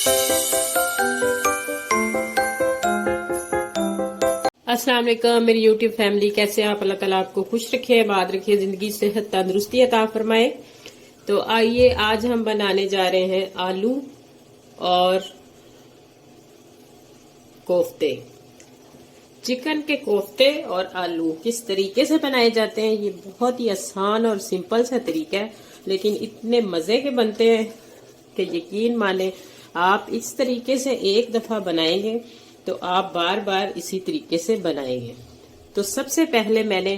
अस्सलाम वालेकुम मेरी यूट्यूब फैमिली, कैसे हैं आप? अल्लाह ताला आपको खुश रखे, आबाद रखे, जिंदगी सेहत तंदुरुस्ती अता फरमाए। तो आइए आज हम बनाने जा रहे हैं आलू और कोफ्ते। चिकन के कोफ्ते और आलू किस तरीके से बनाए जाते हैं, ये बहुत ही आसान और सिंपल सा तरीका है, लेकिन इतने मजे के बनते हैं कि यकीन माने आप इस तरीके से एक दफा बनाएंगे तो आप बार बार इसी तरीके से बनाएंगे। तो सबसे पहले मैंने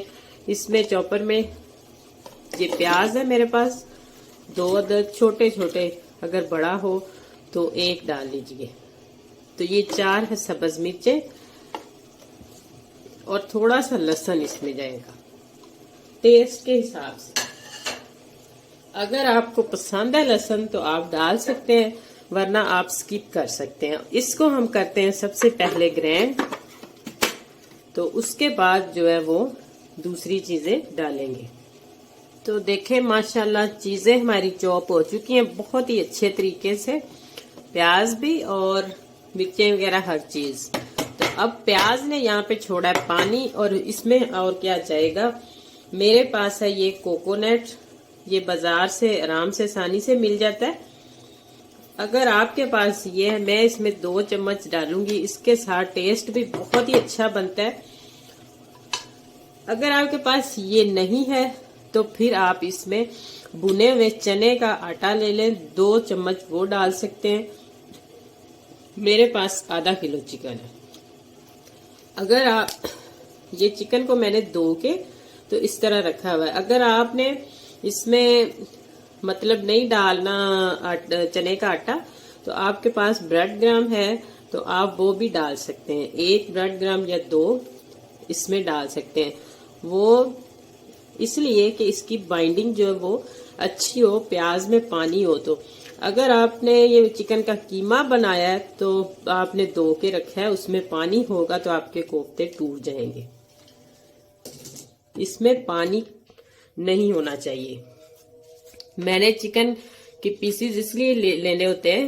इसमें चॉपर में ये प्याज है मेरे पास 2 अदद छोटे छोटे, अगर बड़ा हो तो 1 डाल लीजिए। तो ये 4 है सब्ज मिर्चें और थोड़ा सा लहसुन इसमें जाएगा टेस्ट के हिसाब से। अगर आपको पसंद है लहसुन तो आप डाल सकते हैं, वरना आप स्किप कर सकते हैं। इसको हम करते हैं सबसे पहले ग्राइंड, तो उसके बाद जो है वो दूसरी चीजें डालेंगे। तो देखें माशाल्लाह चीजें हमारी चॉप हो चुकी हैं बहुत ही अच्छे तरीके से, प्याज भी और मिर्चें वगैरह हर चीज। तो अब प्याज ने यहाँ पे छोड़ा है पानी, और इसमें और क्या चाहिएगा, मेरे पास है ये कोकोनट, ये बाजार से आराम से आसानी से मिल जाता है। अगर आपके पास ये है, मैं इसमें 2 चम्मच डालूंगी, इसके साथ टेस्ट भी बहुत ही अच्छा बनता है। अगर आपके पास ये नहीं है तो फिर आप इसमें भुने हुए चने का आटा ले लें, 2 चम्मच वो डाल सकते हैं। मेरे पास आधा किलो चिकन है। अगर आप ये चिकन को मैंने धो के तो इस तरह रखा हुआ है। अगर आपने इसमें मतलब नहीं डालना चने का आटा, तो आपके पास ब्रेड ग्राम है तो आप वो भी डाल सकते हैं, 1 ब्रेड ग्राम या 2 इसमें डाल सकते हैं। वो इसलिए कि इसकी बाइंडिंग जो है वो अच्छी हो, प्याज में पानी हो। तो अगर आपने ये चिकन का कीमा बनाया है तो आपने धो के रखा है, उसमें पानी होगा तो आपके कोफ्ते टूट जाएंगे। इसमें पानी नहीं होना चाहिए। मैंने चिकन के पीसीज इसलिए लेने होते हैं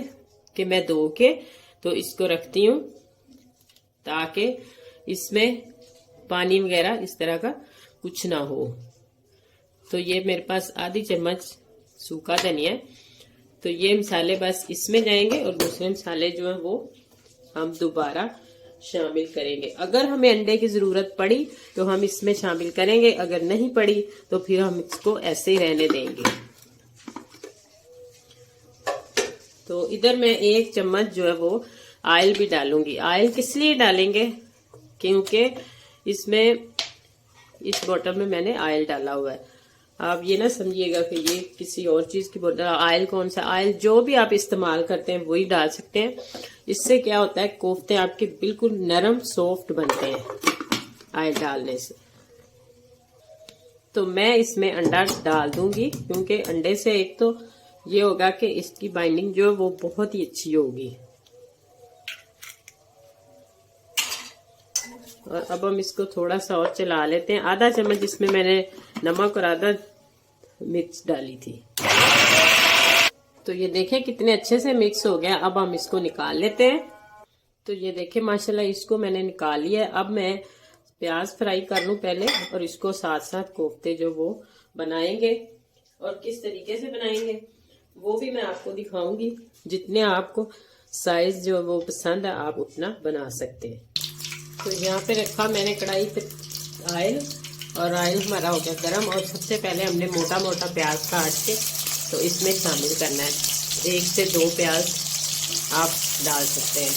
कि मैं धो के तो इसको रखती हूँ ताकि इसमें पानी वगैरह इस तरह का कुछ ना हो। तो ये मेरे पास आधी चम्मच सूखा धनिया है, तो ये मसाले बस इसमें जाएंगे और दूसरे मसाले जो है वो हम दोबारा शामिल करेंगे। अगर हमें अंडे की जरूरत पड़ी तो हम इसमें शामिल करेंगे, अगर नहीं पड़ी तो फिर हम इसको ऐसे ही रहने देंगे। तो इधर मैं 1 चम्मच जो है वो ऑयल भी डालूंगी। ऑयल किस लिए डालेंगे, क्योंकि इसमें इस बोतल में मैंने ऑयल डाला हुआ है। आप ये ना समझिएगा कि ये किसी और चीज की बोतल। ऑयल कौन सा, ऑयल जो भी आप इस्तेमाल करते हैं वही डाल सकते हैं। इससे क्या होता है, कोफ्ते आपके बिल्कुल नरम सॉफ्ट बनते हैं ऑयल डालने से। तो मैं इसमें अंडा डाल दूंगी, क्योंकि अंडे से एक तो ये होगा कि इसकी बाइंडिंग जो है वो बहुत ही अच्छी होगी। और अब हम इसको थोड़ा सा और चला लेते हैं। आधा चम्मच इसमें मैंने नमक और आधा मिर्च डाली थी। तो ये देखें कितने अच्छे से मिक्स हो गया। अब हम इसको निकाल लेते हैं। तो ये देखें माशाल्लाह इसको मैंने निकाल लिया है। अब मैं प्याज फ्राई कर लूं पहले, और इसको साथ साथ कोफ्ते जो वो बनाएंगे, और किस तरीके से बनाएंगे वो भी मैं आपको दिखाऊंगी। जितने आपको साइज जो वो पसंद है आप उतना बना सकते हैं। तो यहाँ पे रखा मैंने कढ़ाई पे ऑयल, और ऑयल हमारा हो गया गरम। और सबसे पहले हमने मोटा मोटा प्याज काट के तो इसमें शामिल करना है। 1 से 2 प्याज आप डाल सकते हैं।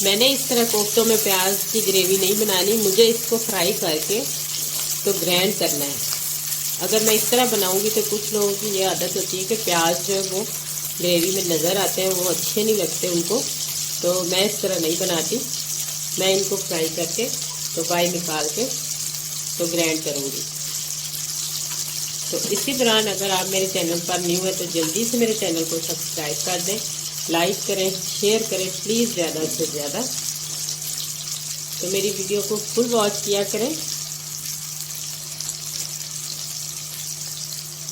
मैंने इस तरह कोफ्तों में प्याज की ग्रेवी नहीं बनानी, मुझे इसको फ्राई करके तो ग्राइंड करना है। अगर मैं इस तरह बनाऊंगी तो कुछ लोगों की ये आदत होती है कि प्याज जो है वो ग्रेवी में नज़र आते हैं, वो अच्छे नहीं लगते उनको। तो मैं इस तरह नहीं बनाती, मैं इनको फ्राई करके तो बाई निकाल के तो ग्राइंड करूंगी। तो इसी दौरान अगर आप मेरे चैनल पर न्यू है तो जल्दी से मेरे चैनल को सब्सक्राइब कर दें, लाइक करें, शेयर करें प्लीज़ ज़्यादा से ज़्यादा। तो मेरी वीडियो को फुल वॉच किया करें।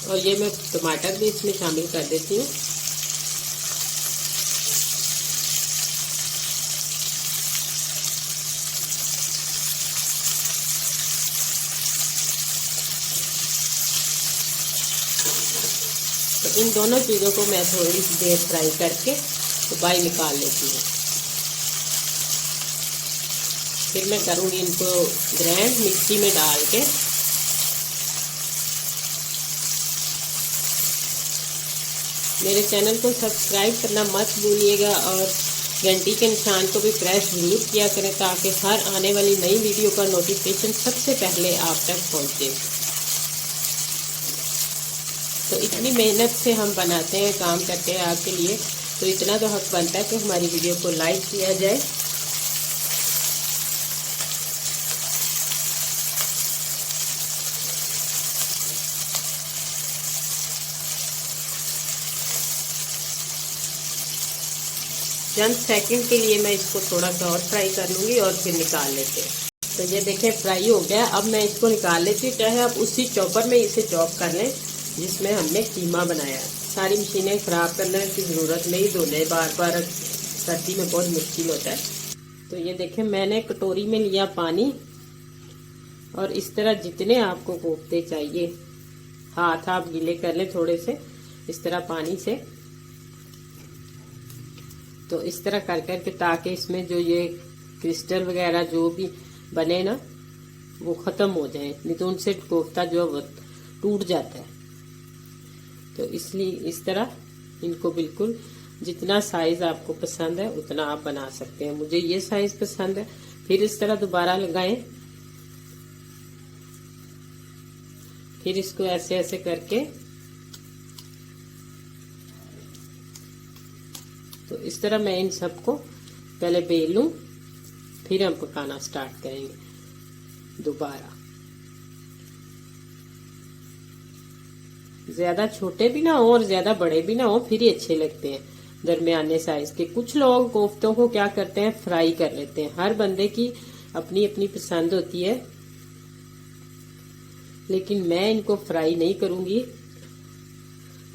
और ये मैं टमाटर भी इसमें शामिल कर देती हूँ। तो इन दोनों चीज़ों को मैं थोड़ी सी देर फ्राई करके तो बाहर निकाल लेती हूँ। फिर मैं करूँगी इनको ग्राइंड मिक्सी में डाल के। मेरे चैनल को सब्सक्राइब करना मत भूलिएगा और घंटी के निशान को भी प्रेस जरूर किया करें ताकि हर आने वाली नई वीडियो का नोटिफिकेशन सबसे पहले आप तक पहुंचे। तो इतनी मेहनत से हम बनाते हैं, काम करते हैं आपके लिए, तो इतना तो हक बनता है कि हमारी वीडियो को लाइक किया जाए। चंद सेकंड के लिए मैं इसको थोड़ा सा और फ्राई कर लूँगी और फिर निकाल लेते हैं। तो ये देखें फ्राई हो गया। अब मैं इसको निकाल लेती हूँ। चाहे आप उसी चॉपर में इसे चॉप कर लें जिसमें हमने कीमा बनाया। सारी मशीनें ख़राब करने की ज़रूरत नहीं, धोने बार बार सर्दी में बहुत मुश्किल होता है। तो ये देखें मैंने कटोरी में लिया पानी और इस तरह जितने आपको कोफ्ते चाहिए, हाथ आप गीले कर लें थोड़े से इस तरह पानी से। तो इस तरह कर करके ताकि इसमें जो ये क्रिस्टल वगैरह जो भी बने ना वो ख़त्म हो जाए, नहीं तो उनसे कोफ्ता जो टूट जाता है। तो इसलिए इस तरह इनको बिल्कुल जितना साइज़ आपको पसंद है उतना आप बना सकते हैं। मुझे ये साइज़ पसंद है। फिर इस तरह दोबारा लगाएं, फिर इसको ऐसे ऐसे करके तो इस तरह मैं इन सबको पहले बेल लूं, फिर हम पकाना स्टार्ट करेंगे दोबारा। ज्यादा छोटे भी ना हो और ज्यादा बड़े भी ना हो, फिर ही अच्छे लगते हैं, दरमियाने साइज के। कुछ लोग कोफ्तों को क्या करते हैं, फ्राई कर लेते हैं। हर बंदे की अपनी अपनी पसंद होती है, लेकिन मैं इनको फ्राई नहीं करूंगी।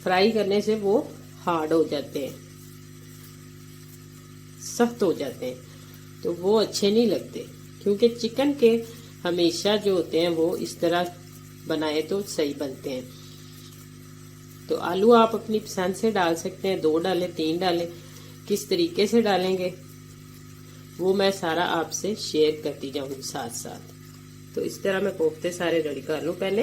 फ्राई करने से वो हार्ड हो जाते हैं, सख्त हो जाते हैं, तो वो अच्छे नहीं लगते। क्योंकि चिकन के हमेशा जो होते हैं वो इस तरह बनाए तो सही बनते हैं। तो आलू आप अपनी पसंद से डाल सकते हैं, 2 डालें 3 डालें, किस तरीके से डालेंगे वो मैं सारा आपसे शेयर करती जाऊंगी साथ साथ। तो इस तरह मैं कोफ्ते सारे रेडी कर लूं पहले।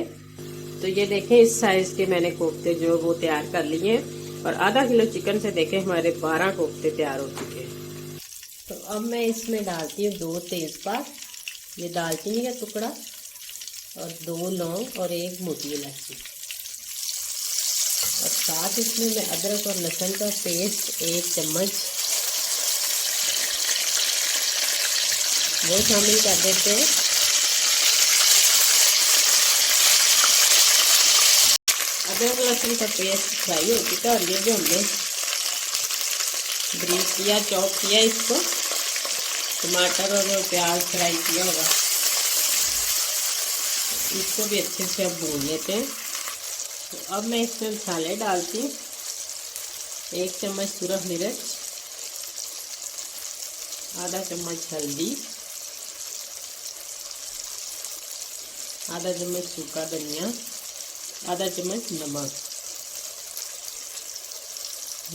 तो ये देखें इस साइज के मैंने कोफ्ते जो वो तैयार कर लिए हैं और आधा किलो चिकन से देखें हमारे 12 कोफ्ते तैयार हो चुके हैं। तो अब मैं इसमें डालती हूँ 2 तेज़पात, ये दालचीनी का टुकड़ा और 2 लौंग और 1 मोटी इलायची, और साथ इसमें मैं अदरक और लहसुन का पेस्ट 1 चम्मच वो शामिल कर देते हैं। अदरक लहसुन का पेस्ट फ्राई हो चुका और ये जो हमने ब्रीक किया, चॉप किया, इसको टमाटर और प्याज फ्राई किया होगा, इसको भी अच्छे से अब भून लेते हैं। तो अब मैं इसमें मसाले डालती हूँ। 1 चम्मच सूरख मिर्च, आधा चम्मच हल्दी, आधा चम्मच सूखा धनिया, आधा चम्मच नमक।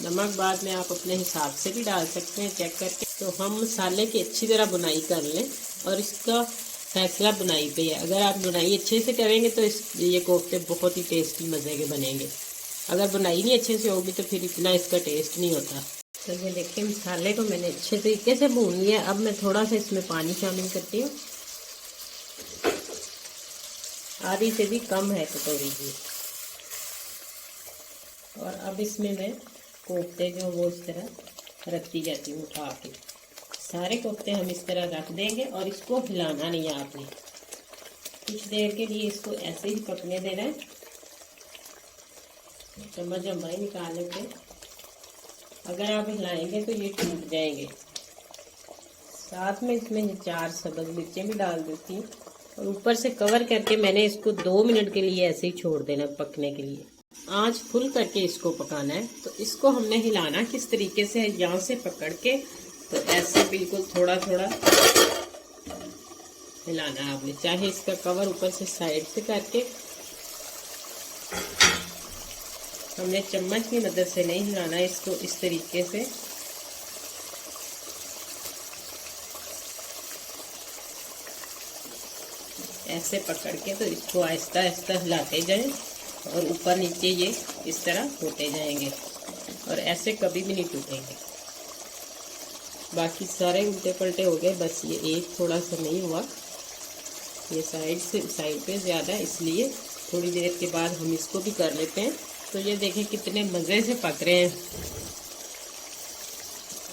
नमक बाद में आप अपने हिसाब से भी डाल सकते हैं चेक करके। तो हम मसाले की अच्छी तरह बुनाई कर लें और इसका फैसला बुनाई पे है। अगर आप बुनाई अच्छे से करेंगे तो ये कोफ्ते बहुत ही टेस्टी मज़े के बनेंगे। अगर बुनाई नहीं अच्छे से होगी तो फिर इतना इसका टेस्ट नहीं होता। तो ये देखिए मसाले को मैंने अच्छे तरीके से भून लिया। अब मैं थोड़ा सा इसमें पानी शामिल करती हूँ, आधी से भी कम है कटोरी की। और अब इसमें मैं कोफ्ते जो वो इस तरह रखती जाती हूँ उठा के। सारे कोफ्ते हम इस तरह रख देंगे और इसको हिलाना नहीं है आपने। कुछ देर के लिए इसको ऐसे ही पकने देना है। चम्मच हम भाई निकाल लेते हैं, अगर आप हिलाएंगे तो ये टूट जाएंगे। साथ में इसमें 4 सब्ज़ मिर्चें भी डाल देती हूँ और ऊपर से कवर करके मैंने इसको 2 मिनट के लिए ऐसे ही छोड़ देना पकने के लिए। आंच फुल करके इसको पकाना है। तो इसको हमने हिलाना किस तरीके से है, यहाँ से पकड़ के तो ऐसे बिल्कुल थोड़ा थोड़ा हिलाना है आपने। चाहे इसका कवर ऊपर से साइड से करके हमने चम्मच की मदद से नहीं हिलाना, इसको इस तरीके से ऐसे पकड़ के तो इसको आहिस्ता आहिस्ता हिलाते जाएं और ऊपर नीचे ये इस तरह होते जाएंगे और ऐसे कभी भी नहीं टूटेंगे। बाकी सारे उल्टे पलटे हो गए, बस ये एक थोड़ा सा नहीं हुआ, ये साइड पे ज़्यादा, इसलिए थोड़ी देर के बाद हम इसको भी कर लेते हैं। तो ये देखें कितने मज़े से पक रहे हैं।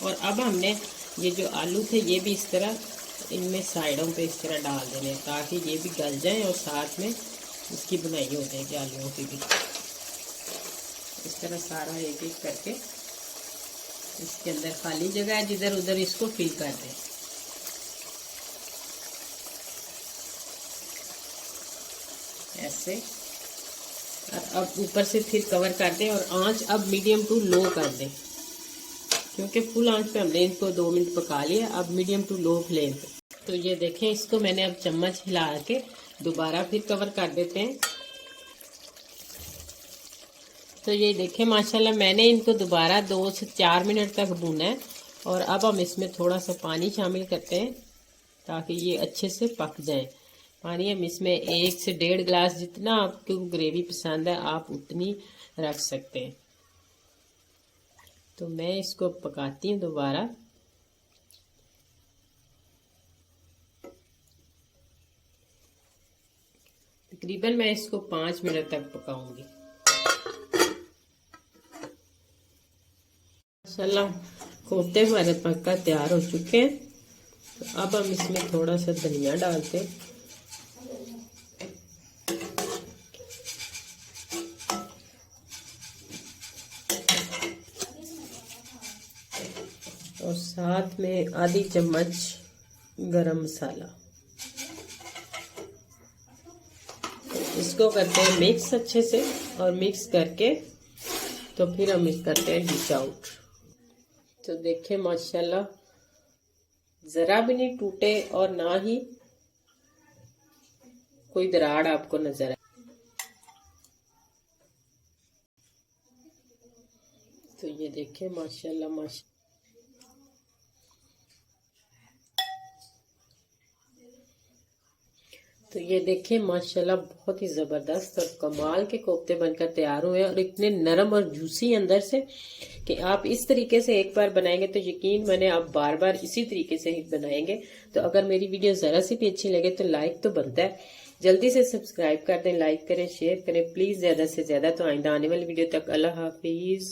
और अब हमने ये जो आलू थे ये भी इस तरह इनमें साइडों पे इस तरह डाल देने ताकि ये भी गल जाए और साथ में इसकी बुनाई हो जाएगी आलूओं की भी। इस तरह सारा एक एक करके इसके अंदर खाली जगह है जिधर उधर इसको फिल कर दें। ऐसे, और अब ऊपर से फिर कवर कर दें और आंच अब मीडियम टू लो कर दें, क्योंकि फुल आंच पे हमने इसको 2 मिनट पका लिया। अब मीडियम टू लो फ्लेम पे। तो ये देखें, इसको मैंने अब चम्मच हिला के दोबारा फिर कवर कर देते हैं। तो ये देखें माशाल्लाह मैंने इनको दोबारा 2 से 4 मिनट तक भूना है। और अब हम इसमें थोड़ा सा पानी शामिल करते हैं ताकि ये अच्छे से पक जाए। पानी हम इसमें 1 से 1.5 गिलास, जितना आपको ग्रेवी पसंद है आप उतनी रख सकते हैं। तो मैं इसको पकाती हूँ दोबारा। तकरीबन मैं इसको 5 मिनट तक पकाऊंगी। माशाल्लाह कोफ्ते हमारे पक्का तैयार हो चुके हैं। तो अब हम इसमें थोड़ा सा धनिया डालते हैं और साथ में आधी चम्मच गरम मसाला। इसको करते हैं मिक्स अच्छे से, और मिक्स करके तो फिर हम मिक्स करते हैं डिश आउट। तो देखिए माशाल्लाह जरा भी नहीं टूटे और ना ही कोई दरार आपको नजर आए। तो ये देखिए माशाल्लाह माशाल्लाह। तो ये देखिए माशाल्लाह बहुत ही ज़बरदस्त और कमाल के कोफ्ते बनकर तैयार हुए हैं और इतने नरम और जूसी अंदर से कि आप इस तरीके से एक बार बनाएंगे तो यकीन माने आप बार बार इसी तरीके से ही बनाएंगे। तो अगर मेरी वीडियो ज़रा सी भी अच्छी लगे तो लाइक तो बनता है, जल्दी से सब्सक्राइब कर दें, लाइक करें, शेयर करें प्लीज़ ज़्यादा से ज़्यादा। तो आइंदा आने वाली वीडियो तक अल्लाह हाफिज़।